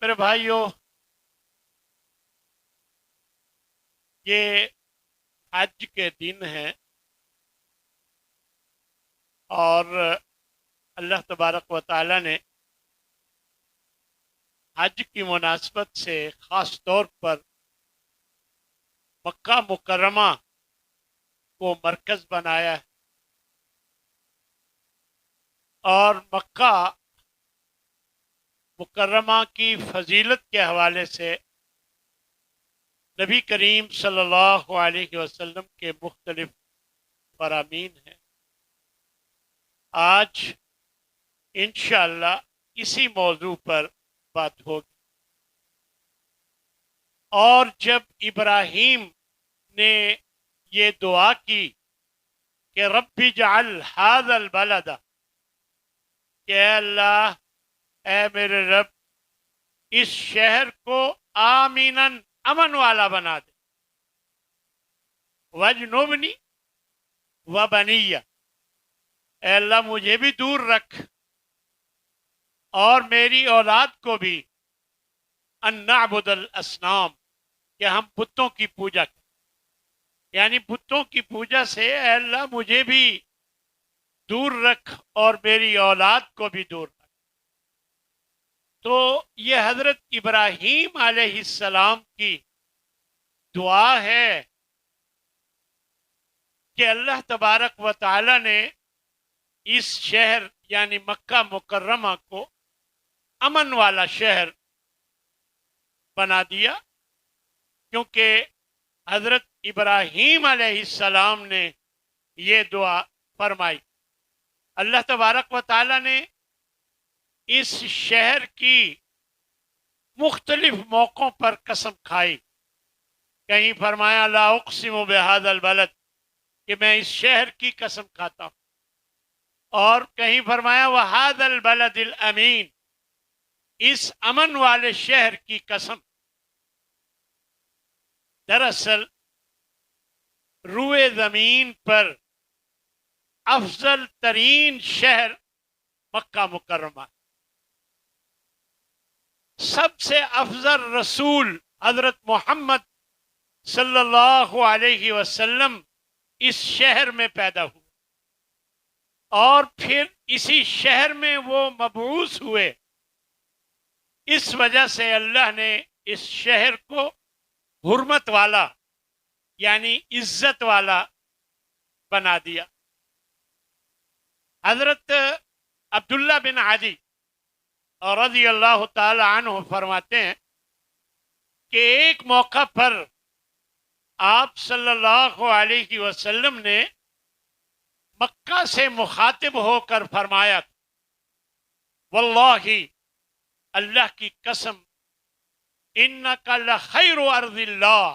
میرے بھائیوں، یہ حج کے دن ہیں اور اللہ تبارک و تعالی نے حج کی مناسبت سے خاص طور پر مکہ مکرمہ کو مرکز بنایا ہے، اور مکہ مکرمہ کی فضیلت کے حوالے سے نبی کریم صلی اللہ علیہ وسلم کے مختلف فرامین ہیں۔ آج انشاءاللہ اسی موضوع پر بات ہوگی۔ اور جب ابراہیم نے یہ دعا کی کہ رب اجعل ھذا البلد، کہ اے اللہ، اے میرے رب، اس شہر کو آمیناً، امن والا بنا دے، وجنبنی وبنی، اے اللہ مجھے بھی دور رکھ اور میری اولاد کو بھی، ان نعبد الاصنام، کہ ہم بتوں کی پوجا کریں، یعنی بتوں کی پوجا سے اے اللہ مجھے بھی دور رکھ اور میری اولاد کو بھی دور رکھ۔ تو یہ حضرت ابراہیم علیہ السلام کی دعا ہے کہ اللہ تبارک و تعالی نے اس شہر یعنی مکہ مکرمہ کو امن والا شہر بنا دیا، کیونکہ حضرت ابراہیم علیہ السلام نے یہ دعا فرمائی۔ اللہ تبارک و تعالی نے اس شہر کی مختلف موقعوں پر قسم کھائی۔ کہیں فرمایا لا اقسم بہذا البلد، کہ میں اس شہر کی قسم کھاتا ہوں، اور کہیں فرمایا وہذا البلد الامین، اس امن والے شہر کی قسم۔ دراصل روئے زمین پر افضل ترین شہر مکہ مکرمہ، سب سے افضل رسول حضرت محمد صلی اللہ علیہ وسلم اس شہر میں پیدا ہوئے، اور پھر اسی شہر میں وہ مبعوث ہوئے۔ اس وجہ سے اللہ نے اس شہر کو حرمت والا یعنی عزت والا بنا دیا۔ حضرت عبداللہ بن عدی اور رضی اللہ تعالی عنہ فرماتے ہیں کہ ایک موقع پر آپ صلی اللہ علیہ وسلم نے مکہ سے مخاطب ہو کر فرمایا، واللہ، اللہ کی قسم، انک لخیر ارض اللہ،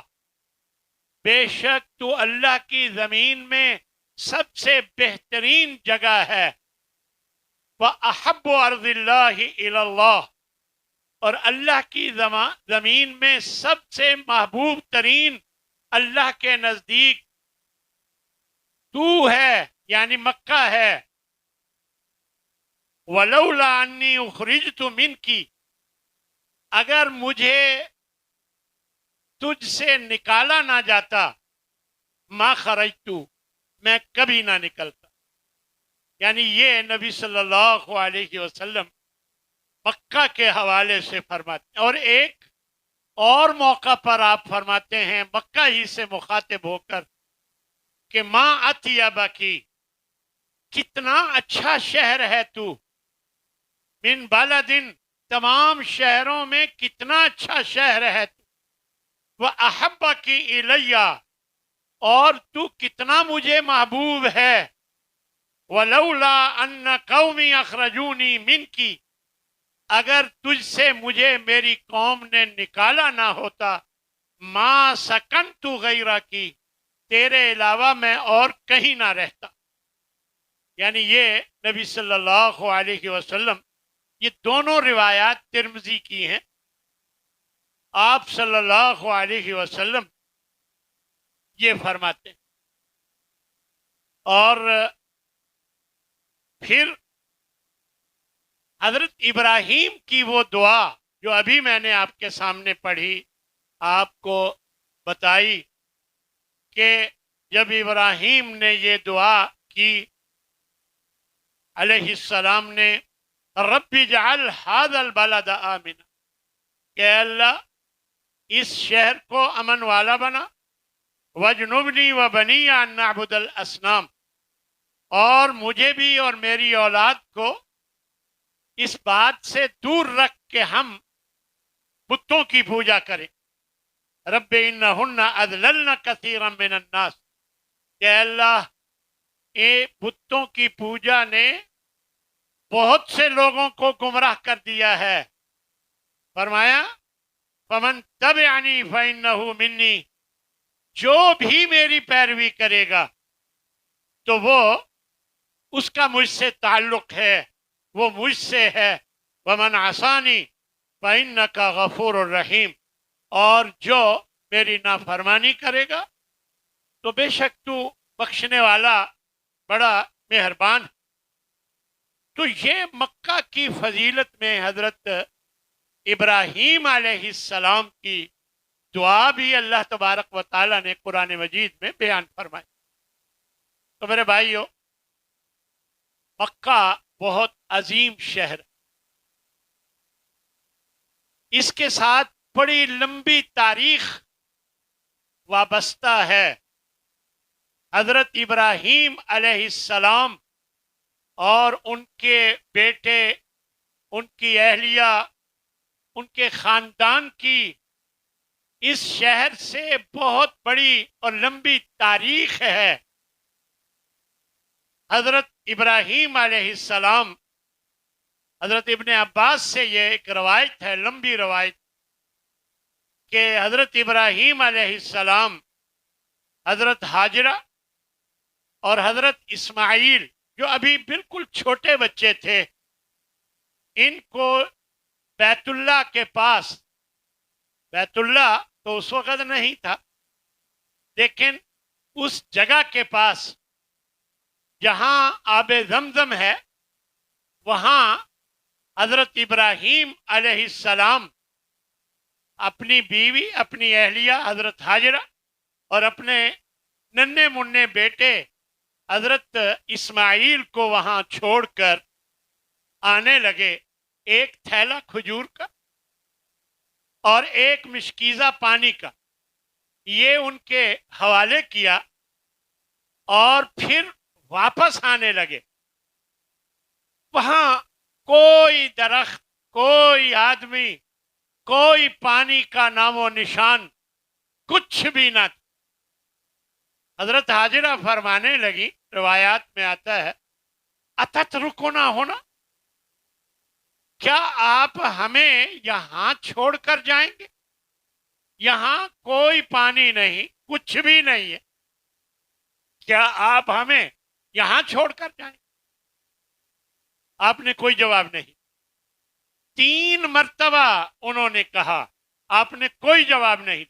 بے شک تو اللہ کی زمین میں سب سے بہترین جگہ ہے، وَأَحَبُّ أَرْضِ اللَّهِ إِلَى اللَّهِ، اور اللہ کی زمین میں سب سے محبوب ترین اللہ کے نزدیک تو ہے، یعنی مکہ ہے۔ وَلَوْلَا أَنِّي أُخْرِجْتُ مِنْكِ، اگر مجھے تجھ سے نکالا نہ جاتا، ما خرجت، میں کبھی نہ نکلتا۔ یعنی یہ نبی صلی اللہ علیہ وسلم مکہ کے حوالے سے فرماتے ہیں۔ اور ایک اور موقع پر آپ فرماتے ہیں مکہ ہی سے مخاطب ہو کر کہ ماں اطیبکی، کتنا اچھا شہر ہے تو، من بلدن، تمام شہروں میں کتنا اچھا شہر ہے تو، وَأَحَبَّكِ إِلَيَّ، اور تو کتنا مجھے محبوب ہے، وَلَوْلَا أَنَّ قَوْمِي أَخْرَجُونِي مِنْكِ، اگر تجھ سے مجھے میری قوم نے نکالا نہ ہوتا، ما سکنت غیرکی، تیرے علاوہ میں اور کہیں نہ رہتا۔ یعنی یہ نبی صلی اللہ علیہ وسلم، یہ دونوں روایات ترمذی کی ہیں، آپ صلی اللہ علیہ وسلم یہ فرماتے ہیں۔ اور پھر حضرت ابراہیم کی وہ دعا جو ابھی میں نے آپ کے سامنے پڑھی، آپ کو بتائی کہ جب ابراہیم نے یہ دعا کی علیہ السلام نے، رب اجعل هذا البلد آمنا، کہ اللہ اس شہر کو امن والا بنا، وجنبنی وبنی ان نعبد الاصنام، اور مجھے بھی اور میری اولاد کو اس بات سے دور رکھ کے ہم بتوں کی پوجا کریں۔ رب انہن اضللن کثیرا من الناس، کہ اللہ یہ بتوں کی پوجا نے بہت سے لوگوں کو گمراہ کر دیا ہے۔ فرمایا فمن تبعنی فانہ منی، جو بھی میری پیروی کرے گا تو وہ اس کا مجھ سے تعلق ہے، وہ مجھ سے ہے۔ ومن عصانی فانک غفور الرحیم، اور جو میری نافرمانی کرے گا تو بے شک تو بخشنے والا بڑا مہربان۔ تو یہ مکہ کی فضیلت میں حضرت ابراہیم علیہ السلام کی دعا بھی اللہ تبارک و تعالیٰ نے قرآن مجید میں بیان فرمائی۔ تو میرے بھائیو، مکہ بہت عظیم شہر، اس کے ساتھ بڑی لمبی تاریخ وابستہ ہے۔ حضرت ابراہیم علیہ السلام اور ان کے بیٹے، ان کی اہلیہ، ان کے خاندان کی اس شہر سے بہت بڑی اور لمبی تاریخ ہے۔ حضرت ابراہیم علیہ السلام، حضرت ابن عباس سے یہ ایک روایت ہے، لمبی روایت، کہ حضرت ابراہیم علیہ السلام حضرت ہاجرہ اور حضرت اسماعیل، جو ابھی بالکل چھوٹے بچے تھے، ان کو بیت اللہ کے پاس، بیت اللہ تو اس وقت نہیں تھا لیکن اس جگہ کے پاس جہاں آب زمزم ہے، وہاں حضرت ابراہیم علیہ السلام اپنی بیوی، اپنی اہلیہ حضرت ہاجرہ اور اپنے ننھے منھے بیٹے حضرت اسماعیل کو وہاں چھوڑ کر آنے لگے، ایک تھیلا کھجور کا اور ایک مشکیزہ پانی کا، یہ ان کے حوالے کیا اور پھر واپس آنے لگے۔ وہاں کوئی درخت، کوئی آدمی، کوئی پانی کا نام و نشان کچھ بھی نہ تھا۔ حضرت ہاجرہ فرمانے لگی، روایات میں آتا ہے، اتترکنا ہونا، کیا آپ ہمیں یہاں چھوڑ کر جائیں گے؟ یہاں کوئی پانی نہیں، کچھ بھی نہیں ہے، کیا آپ ہمیں یہاں چھوڑ کر جائیں گے؟ آپ نے کوئی جواب نہیں۔ 3 مرتبہ انہوں نے کہا، آپ نے کوئی جواب نہیں۔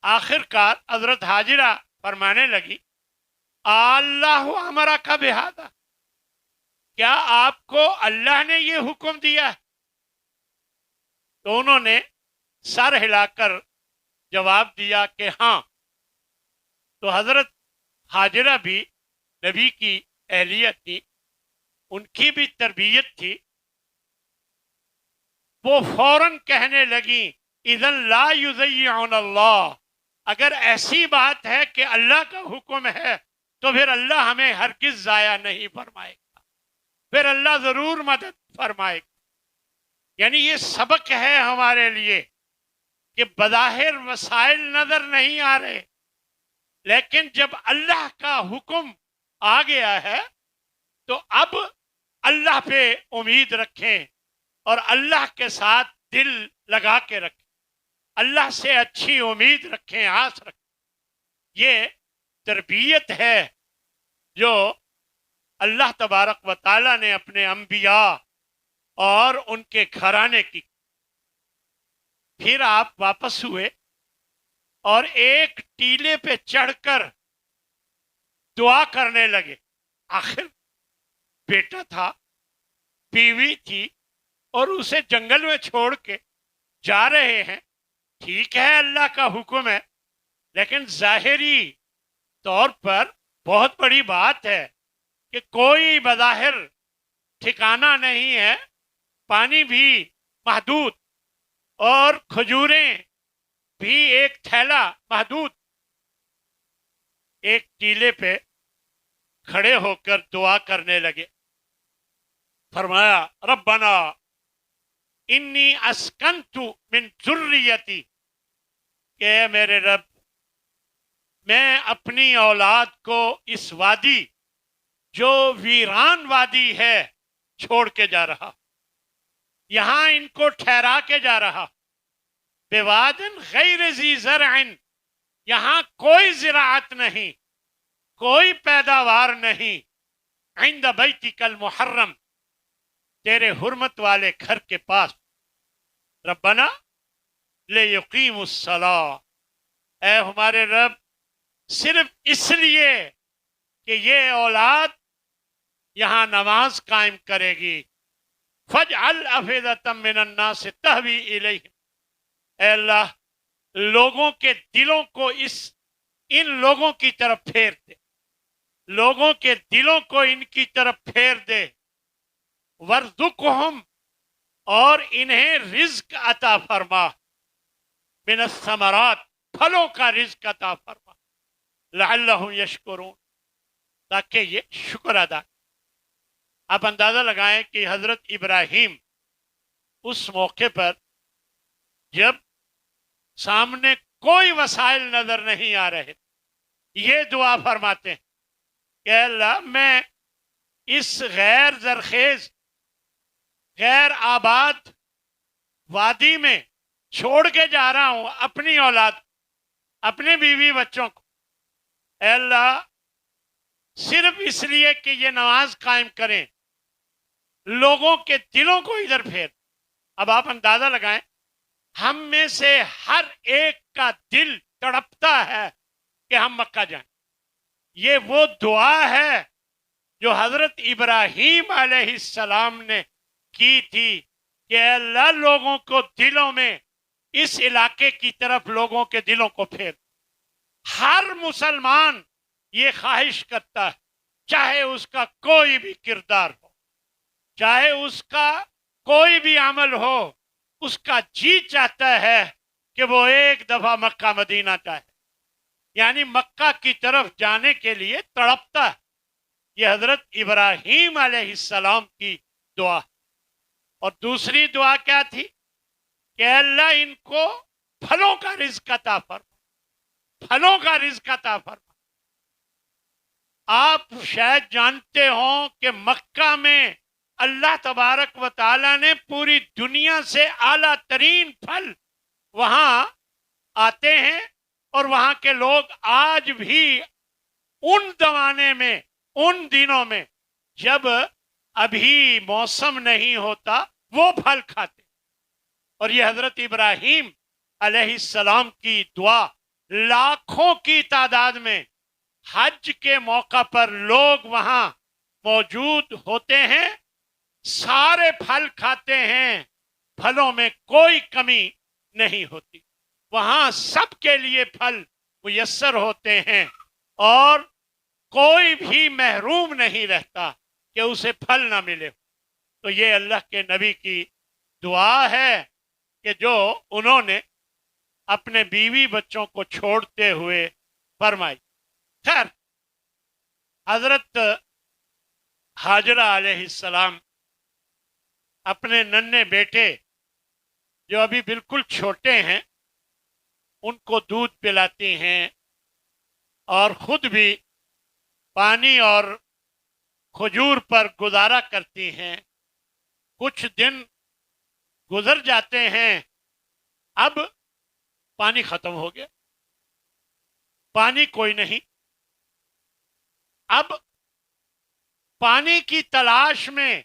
آخر کار حضرت ہاجرہ فرمانے لگی، اللہ ہمارا کا بہذا، کیا آپ کو اللہ نے یہ حکم دیا ہے؟ تو انہوں نے سر ہلا کر جواب دیا کہ ہاں۔ تو حضرت ہاجرہ بھی نبی کی اہلیہ تھی، ان کی بھی تربیت تھی، وہ فوراً کہنے لگی، اذن لا یضیعن اللہ، اگر ایسی بات ہے کہ اللہ کا حکم ہے تو پھر اللہ ہمیں ہرگز ضائع نہیں فرمائے گا، پھر اللہ ضرور مدد فرمائے گا۔ یعنی یہ سبق ہے ہمارے لیے کہ بظاہر وسائل نظر نہیں آ رہے، لیکن جب اللہ کا حکم آ گیا ہے تو اب اللہ پہ امید رکھیں اور اللہ کے ساتھ دل لگا کے رکھیں، اللہ سے اچھی امید رکھیں، آس رکھیں۔ یہ تربیت ہے جو اللہ تبارک و تعالیٰ نے اپنے انبیاء اور ان کے گھرانے کی۔ پھر آپ واپس ہوئے اور ایک ٹیلے پہ چڑھ کر دعا کرنے لگے۔ آخر بیٹا تھا، بیوی تھی، اور اسے جنگل میں چھوڑ کے جا رہے ہیں. ٹھیک ہے اللہ کا حکم ہے، لیکن ظاہری طور پر بہت بڑی بات ہے کہ کوئی بظاہر ٹھکانہ نہیں ہے، پانی بھی محدود اور کھجوریں بھی ایک تھیلا محدود. ایک ٹیلے پہ کھڑے ہو کر دعا کرنے لگے. فرمایا ربنا انی اسکنت من ذریتی، کہ اے میرے رب میں اپنی اولاد کو اس وادی جو ویران وادی ہے چھوڑ کے جا رہا، یہاں ان کو ٹھہرا کے جا رہا. بوادن غیر ذی زرع، یہاں کوئی زراعت نہیں، کوئی پیداوار نہیں. عند بیتک المحرم، تیرے حرمت والے گھر کے پاس. ربنا لیقیموا الصلاۃ، اے ہمارے رب صرف اس لیے کہ یہ اولاد یہاں نماز قائم کرے گی. فاجعل افئدۃ من الناس تہوی الیہم، اے اللہ لوگوں کے دلوں کو ان لوگوں کی طرف پھیر دے، لوگوں کے دلوں کو ان کی طرف پھیر دے. ورزقہم، اور انہیں رزق عطا فرما. من الثمرات، پھلوں کا رزق عطا فرما. لعلہم یشکرون، تاکہ یہ شکر ادا. آپ اندازہ لگائیں کہ حضرت ابراہیم اس موقع پر جب سامنے کوئی وسائل نظر نہیں آ رہے، یہ دعا فرماتے ہیں کہ اللہ میں اس غیر زرخیز غیر آباد وادی میں چھوڑ کے جا رہا ہوں اپنی اولاد، اپنے بیوی بچوں کو. اے اللہ صرف اس لیے کہ یہ نماز قائم کریں، لوگوں کے دلوں کو ادھر پھیر. اب آپ اندازہ لگائیں ہم میں سے ہر ایک کا دل تڑپتا ہے کہ ہم مکہ جائیں. یہ وہ دعا ہے جو حضرت ابراہیم علیہ السلام نے کی تھی کہ اللہ لوگوں کو دلوں میں اس علاقے کی طرف لوگوں کے دلوں کو پھیر. ہر مسلمان یہ خواہش کرتا ہے، چاہے اس کا کوئی بھی کردار ہو، چاہے اس کا کوئی بھی عمل ہو، اس کا جی چاہتا ہے کہ وہ ایک دفعہ مکہ مدینہ جائے، یعنی مکہ کی طرف جانے کے لیے تڑپتا ہے. یہ حضرت ابراہیم علیہ السلام کی دعا. اور دوسری دعا کیا تھی کہ اللہ ان کو پھلوں کا رزق عطا فرما، پھلوں کا رزق عطا فرما. آپ شاید جانتے ہوں کہ مکہ میں اللہ تبارک و تعالیٰ نے پوری دنیا سے اعلیٰ ترین پھل وہاں آتے ہیں، اور وہاں کے لوگ آج بھی ان زمانے میں، ان دنوں میں جب ابھی موسم نہیں ہوتا وہ پھل کھاتے. اور یہ حضرت ابراہیم علیہ السلام کی دعا، لاکھوں کی تعداد میں حج کے موقع پر لوگ وہاں موجود ہوتے ہیں، سارے پھل کھاتے ہیں، پھلوں میں کوئی کمی نہیں ہوتی. وہاں سب کے لیے پھل میسر ہوتے ہیں اور کوئی بھی محروم نہیں رہتا کہ اسے پھل نہ ملے. تو یہ اللہ کے نبی کی دعا ہے کہ جو انہوں نے اپنے بیوی بچوں کو چھوڑتے ہوئے فرمائی. خیر، حضرت ہاجرہ علیہ السلام اپنے ننھے بیٹے جو ابھی بالکل چھوٹے ہیں ان کو دودھ پلاتی ہیں اور خود بھی پانی اور کھجور پر گزارا کرتی ہیں. کچھ دن گزر جاتے ہیں، اب پانی ختم ہو گیا، پانی کوئی نہیں. اب پانی کی تلاش میں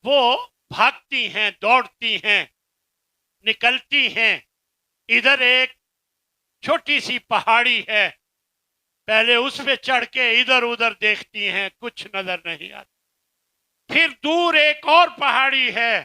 وہ بھاگتی ہیں، دوڑتی ہیں، نکلتی ہیں. ادھر ایک چھوٹی سی پہاڑی ہے، پہلے اس پہ چڑھ کے ادھر ادھر دیکھتی ہیں، کچھ نظر نہیں آتا. پھر دور ایک اور پہاڑی ہے،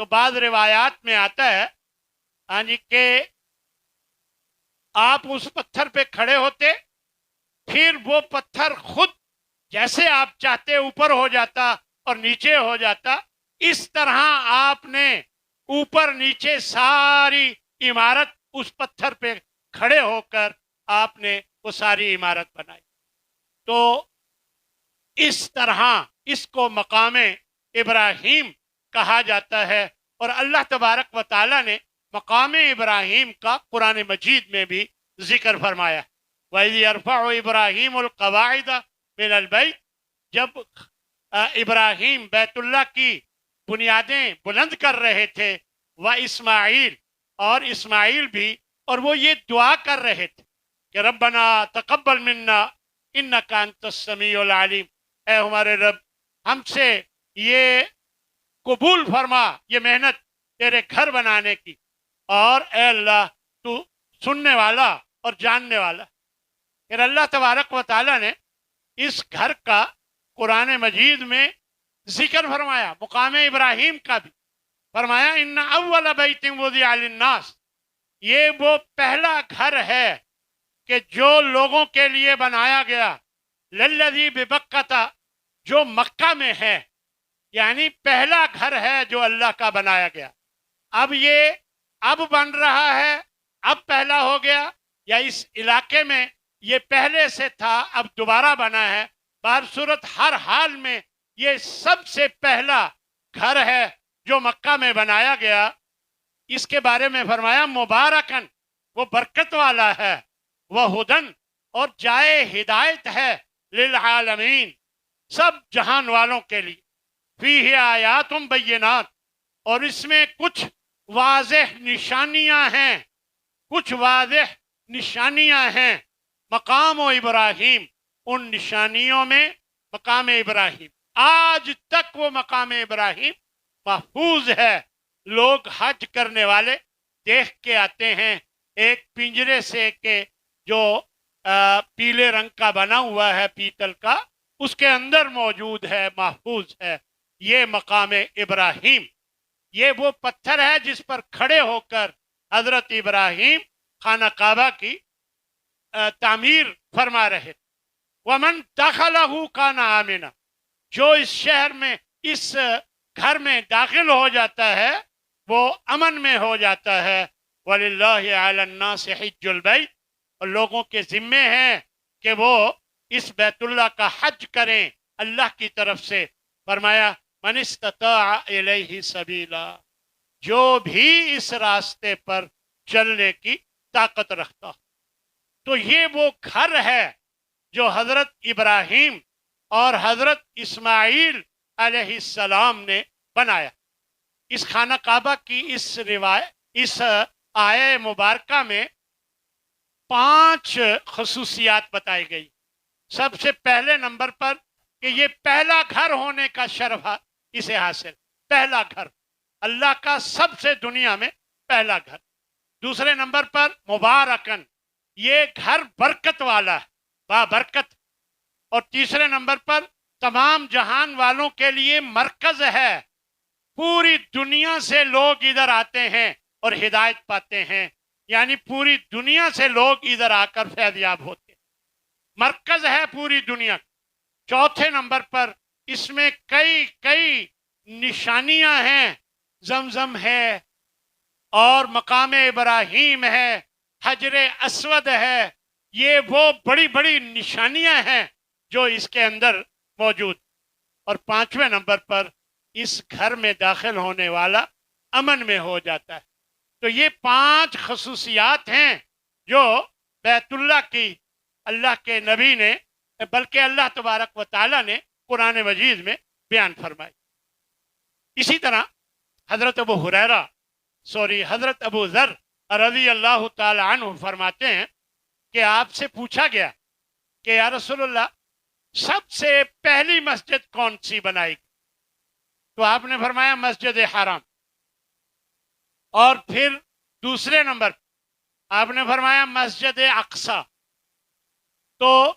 تو بعض روایات میں آتا ہے ہاں جی کہ آپ اس پتھر پہ کھڑے ہوتے، پھر وہ پتھر خود جیسے آپ چاہتے اوپر ہو جاتا اور نیچے ہو جاتا، اس طرح آپ نے اوپر نیچے ساری عمارت اس پتھر پہ کھڑے ہو کر آپ نے وہ ساری عمارت بنائی۔ تو اس طرح اس کو مقام ابراہیم کہا جاتا ہے، اور اللہ تبارک و تعالی نے مقام ابراہیم کا قرآن مجید میں بھی ذکر فرمایا۔ وَإِذْ يَرْفَعُ إِبْرَاهِيمُ الْقَوَاعِدَ مِنَ الْبَيْتِ، جب ابراہیم بیت اللہ کی بنیادیں بلند کر رہے تھے، وَإِسْمَاعِيل، اور اسماعیل بھی، اور وہ یہ دعا کر رہے تھے کہ ربنا تقبل منا انک انت السمیع العلیم، اے ہمارے رب ہم سے یہ قبول فرما یہ محنت تیرے گھر بنانے کی، اور اے اللہ تو سننے والا اور جاننے والا۔ پھر اللہ تبارک و تعالی نے اس گھر کا قرآن مجید میں ذکر فرمایا، مقام ابراہیم کا بھی فرمایا ان اول بیت وضع للناس، یہ وہ پہلا گھر ہے کہ جو لوگوں کے لیے بنایا گیا، للذی ببکہ، جو مکہ میں ہے، یعنی پہلا گھر ہے جو اللہ کا بنایا گیا۔ اب یہ اب بن رہا ہے، اب پہلا ہو گیا، یا اس علاقے میں یہ پہلے سے تھا اب دوبارہ بنا ہے، بہر صورت ہر حال میں یہ سب سے پہلا گھر ہے جو مکہ میں بنایا گیا۔ اس کے بارے میں فرمایا مبارکن، وہ برکت والا ہے، وہ ہدن، اور جائے ہدایت ہے، للعالمین، سب جہان والوں کے لیے، فیہ آیات بینات، اور اس میں کچھ واضح نشانیاں ہیں، کچھ واضح نشانیاں ہیں، مقام و ابراہیم، ان نشانیوں میں مقام ابراہیم، آج تک وہ مقام ابراہیم محفوظ ہے۔ لوگ حج کرنے والے دیکھ کے آتے ہیں، ایک پنجرے سے کہ جو پیلے رنگ کا بنا ہوا ہے پیتل کا، اس کے اندر موجود ہے، محفوظ ہے، یہ مقام ابراہیم۔ یہ وہ پتھر ہے جس پر کھڑے ہو کر حضرت ابراہیم خانہ کعبہ کی تعمیر فرما رہے۔ وَمَن دَخَلَهُ كَانَ آمِنًا، جو اس شہر میں اس گھر میں داخل ہو جاتا ہے وہ امن میں ہو جاتا ہے۔ وَلِلَّهِ عَلَى النَّاسِ حِجُّ الْبَيْتِ، اور لوگوں کے ذمے ہیں کہ وہ اس بیت اللہ کا حج کریں اللہ کی طرف سے۔ فرمایا من استطاع الیہ سبیلا، جو بھی اس راستے پر چلنے کی طاقت رکھتا۔ تو یہ وہ گھر ہے جو حضرت ابراہیم اور حضرت اسماعیل علیہ السلام نے بنایا۔ اس خانہ کعبہ کی اس آیہ مبارکہ میں 5 خصوصیات بتائی گئی۔ سب سے پہلے نمبر پر کہ یہ پہلا گھر ہونے کا شرف اسے حاصل، پہلا گھر، اللہ کا سب سے دنیا میں پہلا گھر۔ دوسرے نمبر پر مبارکن، یہ گھر برکت والا ہے، بابرکت۔ اور تیسرے نمبر پر تمام جہان والوں کے لیے مرکز ہے، پوری دنیا سے لوگ ادھر آتے ہیں اور ہدایت پاتے ہیں، یعنی پوری دنیا سے لوگ ادھر آ کر فیض یاب ہوتے ہیں، مرکز ہے پوری دنیا۔ چوتھے نمبر پر اس میں کئی نشانیاں ہیں، زمزم ہے، اور مقام ابراہیم ہے، حجر اسود ہے، یہ وہ بڑی نشانیاں ہیں جو اس کے اندر موجود۔ اور 5ویں نمبر پر اس گھر میں داخل ہونے والا امن میں ہو جاتا ہے۔ تو یہ 5 خصوصیات ہیں جو بیت اللہ کی اللہ کے نبی نے، بلکہ اللہ تبارک و تعالی نے قرآن مجید میں بیان فرمائی۔ اسی طرح حضرت ابو ذر رضی اللہ تعالی عنہ فرماتے ہیں کہ آپ سے پوچھا گیا کہ یا رسول اللہ سب سے پہلی مسجد کون سی بنائی گئی؟ تو آپ نے فرمایا مسجد حرام۔ اور پھر دوسرے نمبر آپ نے فرمایا مسجد اقصی۔ تو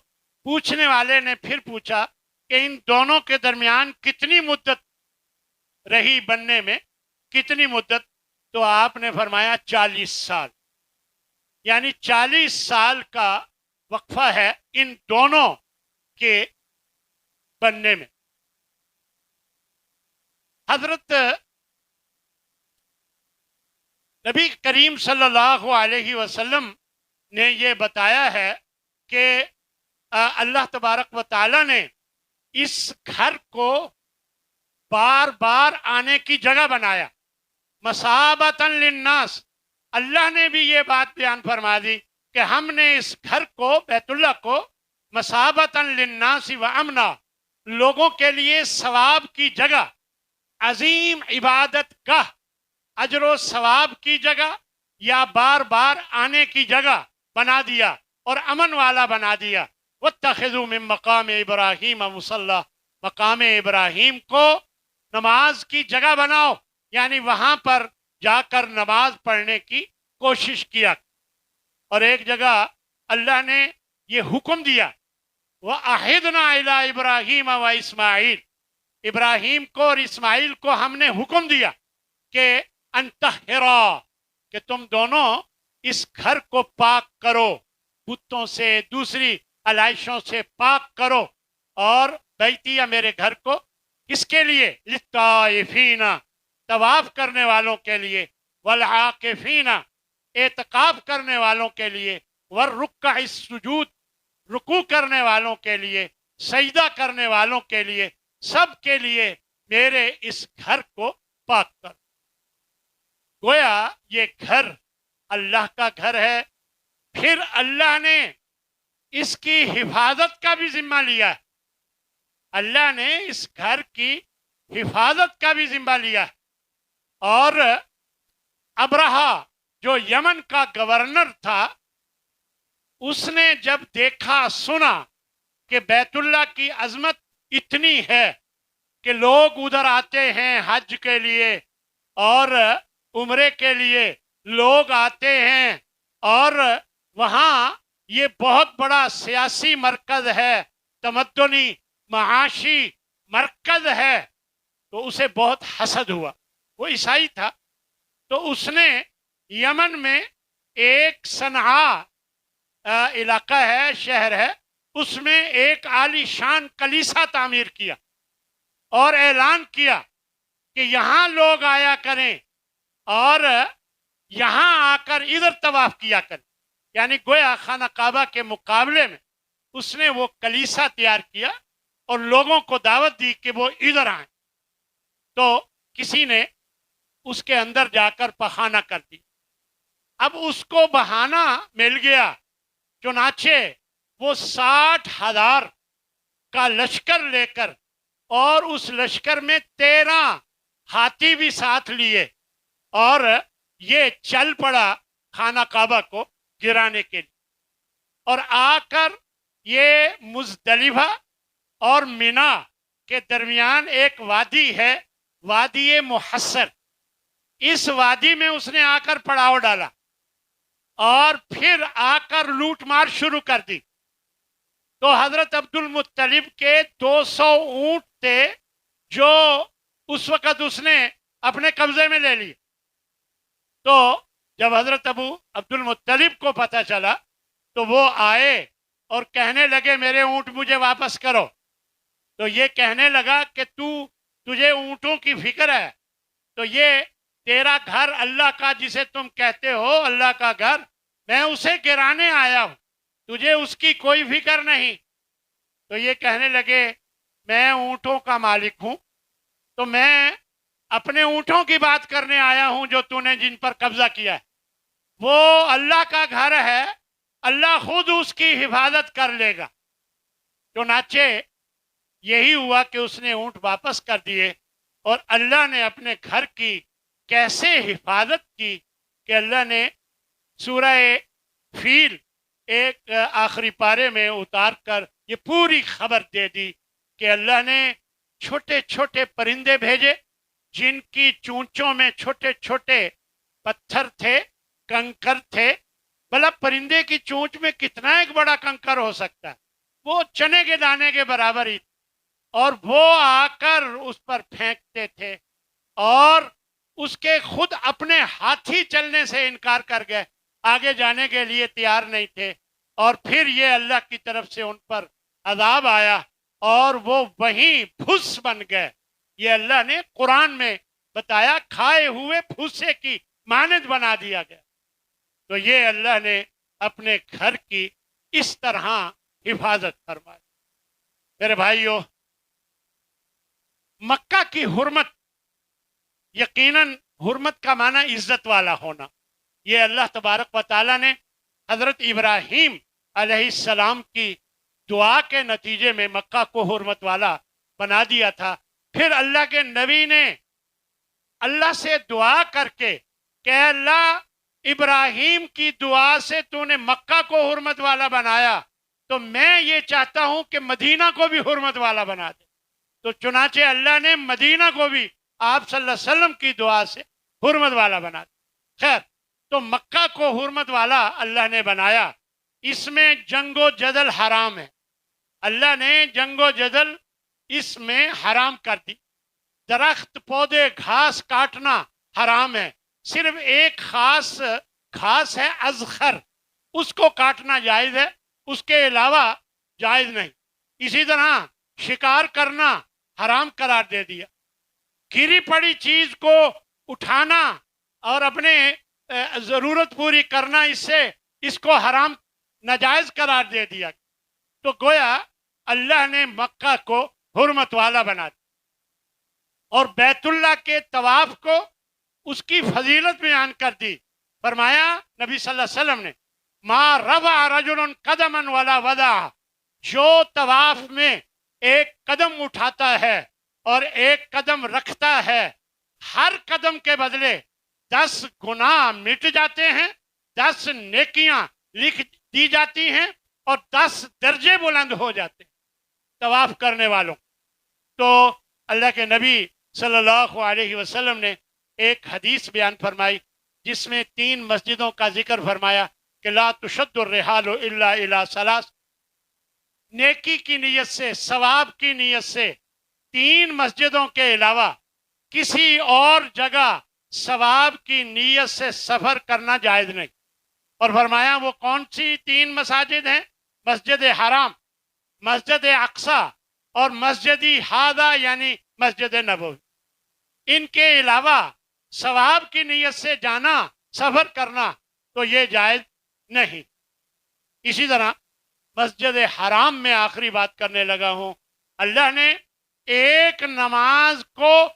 پوچھنے والے نے پھر پوچھا کہ ان دونوں کے درمیان کتنی مدت رہی بننے میں؟ کتنی مدت؟ تو آپ نے فرمایا 40 سال، یعنی 40 سال کا وقفہ ہے ان دونوں کے بننے میں۔ حضرت نبی کریم صلی اللہ علیہ وسلم نے یہ بتایا ہے کہ اللہ تبارک و تعالی نے اس گھر کو بار بار آنے کی جگہ بنایا، مثابۃ للناس۔ اللہ نے بھی یہ بات بیان فرما دی کہ ہم نے اس گھر کو، بیت اللہ کو، مثابۃ للناس و امنا، لوگوں کے لیے ثواب کی جگہ، عظیم عبادت گاہ، اجر و ثواب کی جگہ یا بار بار آنے کی جگہ بنا دیا اور امن والا بنا دیا۔ واتخذوا من مقام ابراہیم مصلی، مقام ابراہیم کو نماز کی جگہ بناؤ، یعنی وہاں پر جا کر نماز پڑھنے کی کوشش کیا۔ اور ایک جگہ اللہ نے یہ حکم دیا، وَأَعِدْنَا إِلَىٰ إِبْرَاهِيمَ وَإِسْمَاعِيلَ، ابراہیم کو اور اسماعیل کو ہم نے حکم دیا کہ ان طہرا، کہ تم دونوں اس گھر کو پاک کرو، بتوں سے، دوسری علائشوں سے پاک کرو، اور بیتیا، میرے گھر کو، کس کے لیے؟ للطائفین، طواف کرنے والوں کے لیے، والعاکفین، اعتکاف کرنے والوں کے لیے، والرکع السجود، رکوع کرنے والوں کے لیے، سجدہ کرنے والوں کے لیے، سب کے لیے میرے اس گھر کو پاک کر۔ گویا یہ گھر اللہ کا گھر ہے، پھر اللہ نے اس کی حفاظت کا بھی ذمہ لیا ہے، اللہ نے اس گھر کی حفاظت کا بھی ذمہ لیا ہے۔ اور ابرہہ جو یمن کا گورنر تھا، اس نے جب دیکھا سنا کہ بیت اللہ کی عظمت اتنی ہے کہ لوگ ادھر آتے ہیں حج کے لیے اور عمرے کے لیے، لوگ آتے ہیں اور وہاں یہ بہت بڑا سیاسی مرکز ہے، تمدنی معاشی مرکز ہے، تو اسے بہت حسد ہوا۔ وہ عیسائی تھا، تو اس نے یمن میں ایک صنعاء علاقہ ہے، شہر ہے، اس میں ایک عالی شان کلیسا تعمیر کیا اور اعلان کیا کہ یہاں لوگ آیا کریں اور یہاں آ کر ادھر طواف کیا کریں، یعنی گویا خانہ کعبہ کے مقابلے میں اس نے وہ کلیسا تیار کیا اور لوگوں کو دعوت دی کہ وہ ادھر آئیں۔ تو کسی نے اس کے اندر جا کر پخانہ کر دی، اب اس کو بہانہ مل گیا، چنانچہ وہ 60,000 کا لشکر لے کر، اور اس لشکر میں 13 ہاتھی بھی ساتھ لیے، اور یہ چل پڑا خانہ کعبہ کو گرانے کے لیے۔ اور آ کر یہ مزدلفہ اور مینا کے درمیان ایک وادی ہے، وادی محصر، اس وادی میں اس نے آ کر پڑاؤ ڈالا اور پھر آ کر لوٹ مار شروع کر دی۔ تو حضرت عبد المطلب کے 200 اونٹ تھے جو اس وقت اس نے اپنے قبضے میں لے لیے۔ تو جب حضرت ابو عبد المطلب کو پتہ چلا تو وہ آئے اور کہنے لگے میرے اونٹ مجھے واپس کرو۔ تو یہ کہنے لگا کہ تجھے اونٹوں کی فکر ہے، تو یہ تیرا گھر اللہ کا جسے تم کہتے ہو اللہ کا گھر، میں اسے گرانے آیا ہوں، تجھے اس کی کوئی فکر نہیں۔ تو یہ کہنے لگے میں اونٹوں کا مالک ہوں، تو میں اپنے اونٹوں کی بات کرنے آیا ہوں جو تو نے جن پر قبضہ کیا ہے، وہ اللہ کا گھر ہے، اللہ خود اس کی حفاظت کر لے گا۔ چنانچہ یہی ہوا کہ اس نے اونٹ واپس کر دیے، اور اللہ نے اپنے گھر کی کیسے حفاظت کی کہ اللہ نے سورہ فیل ایک آخری پارے میں اتار کر یہ پوری خبر دے دی کہ اللہ نے چھوٹے چھوٹے پرندے بھیجے جن کی چونچوں میں چھوٹے چھوٹے پتھر تھے، کنکر تھے۔ بھلا پرندے کی چونچ میں کتنا ایک بڑا کنکر ہو سکتا ہے؟ وہ چنے کے دانے کے برابر ہی، اور وہ آ کر اس پر پھینکتے تھے، اور اس کے خود اپنے ہاتھی چلنے سے انکار کر گئے، آگے جانے کے لیے تیار نہیں تھے، اور پھر یہ اللہ کی طرف سے ان پر عذاب آیا اور وہ وہیں پھس بن گئے۔ یہ اللہ نے قرآن میں بتایا، کھائے ہوئے پھوسے کی مانند بنا دیا گیا۔ تو یہ اللہ نے اپنے گھر کی اس طرح حفاظت فرمائی۔ میرے بھائیو، مکہ کی حرمت، یقیناً حرمت کا معنی عزت والا ہونا، یہ اللہ تبارک و تعالیٰ نے حضرت ابراہیم علیہ السلام کی دعا کے نتیجے میں مکہ کو حرمت والا بنا دیا تھا۔ پھر اللہ کے نبی نے اللہ سے دعا کر کے کہ اللہ، ابراہیم کی دعا سے تو نے مکہ کو حرمت والا بنایا، تو میں یہ چاہتا ہوں کہ مدینہ کو بھی حرمت والا بنا دے۔ تو چنانچہ اللہ نے مدینہ کو بھی آپ صلی اللہ علیہ وسلم کی دعا سے حرمت والا بنا دیا۔ خیر، تو مکہ کو حرمت والا اللہ نے بنایا، اس میں جنگ و جدل حرام ہے۔ اللہ نے جنگ و جدل اس میں حرام کر دی۔ درخت، پودے، گھاس کاٹنا حرام ہے، صرف ایک خاص گھاس ہے ازخر، اس کو کاٹنا جائز ہے، اس کے علاوہ جائز نہیں۔ اسی طرح شکار کرنا حرام قرار دے دیا، گری پڑی چیز کو اٹھانا اور اپنے ضرورت پوری کرنا، اس کو حرام ناجائز قرار دے دیا۔ تو گویا اللہ نے مکہ کو حرمت والا بنا دیا، اور بیت اللہ کے طواف کو اس کی فضیلت بیان کر دی۔ فرمایا نبی صلی اللہ علیہ وسلم نے، ما رفع رجل قدما ولا وضع، جو طواف میں ایک قدم اٹھاتا ہے اور ایک قدم رکھتا ہے، ہر قدم کے بدلے 10 گناہ مٹ جاتے ہیں، 10 نیکیاں لکھ دی جاتی ہیں، اور 10 درجے بلند ہو جاتے ہیں طواف کرنے والوں۔ تو اللہ کے نبی صلی اللہ علیہ وسلم نے ایک حدیث بیان فرمائی جس میں 3 مسجدوں کا ذکر فرمایا کہ لا تشد الرحال الا الی ثلاث، نیکی کی نیت سے، ثواب کی نیت سے 3 مسجدوں کے علاوہ کسی اور جگہ ثواب کی نیت سے سفر کرنا جائز نہیں۔ اور فرمایا وہ کون سی 3 مساجد ہیں؟ مسجد حرام، مسجد اقصی اور مسجد ہادہ یعنی مسجد نبوی۔ ان کے علاوہ ثواب کی نیت سے جانا، سفر کرنا تو یہ جائز نہیں۔ اسی طرح مسجد حرام میں آخری بات کرنے لگا ہوں، اللہ نے ایک نماز کو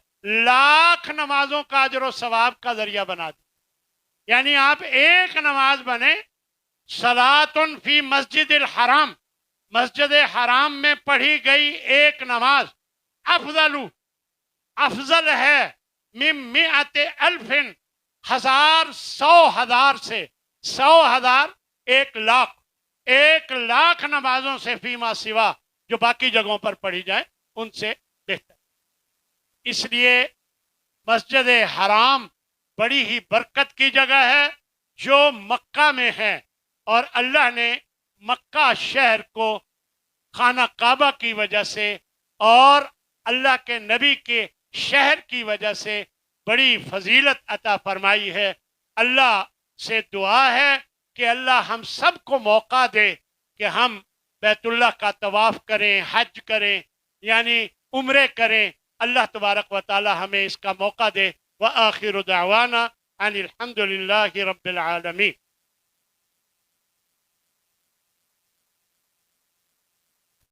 لاکھ نمازوں کا اجر و ثواب کا ذریعہ بنا دیا۔ یعنی آپ ایک نماز بنے، صلاۃ فی مسجد الحرام، مسجد حرام میں پڑھی گئی ایک نماز افضل ہے من 100,000، 100,000 سے 100,000، 1,00,000 نمازوں سے فیما سوا، جو باقی جگہوں پر پڑھی جائے ان سے بہتر۔ اس لیے مسجد حرام بڑی ہی برکت کی جگہ ہے جو مکہ میں ہے، اور اللہ نے مکہ شہر کو خانہ کعبہ کی وجہ سے اور اللہ کے نبی کے شہر کی وجہ سے بڑی فضیلت عطا فرمائی ہے۔ اللہ سے دعا ہے کہ اللہ ہم سب کو موقع دے کہ ہم بیت اللہ کا طواف کریں، حج کریں، یعنی عمرے کریں۔ اللہ تبارک و تعالی ہمیں اس کا موقع دے۔ وآخر دعوانا ان الحمد للہ رب العالمین۔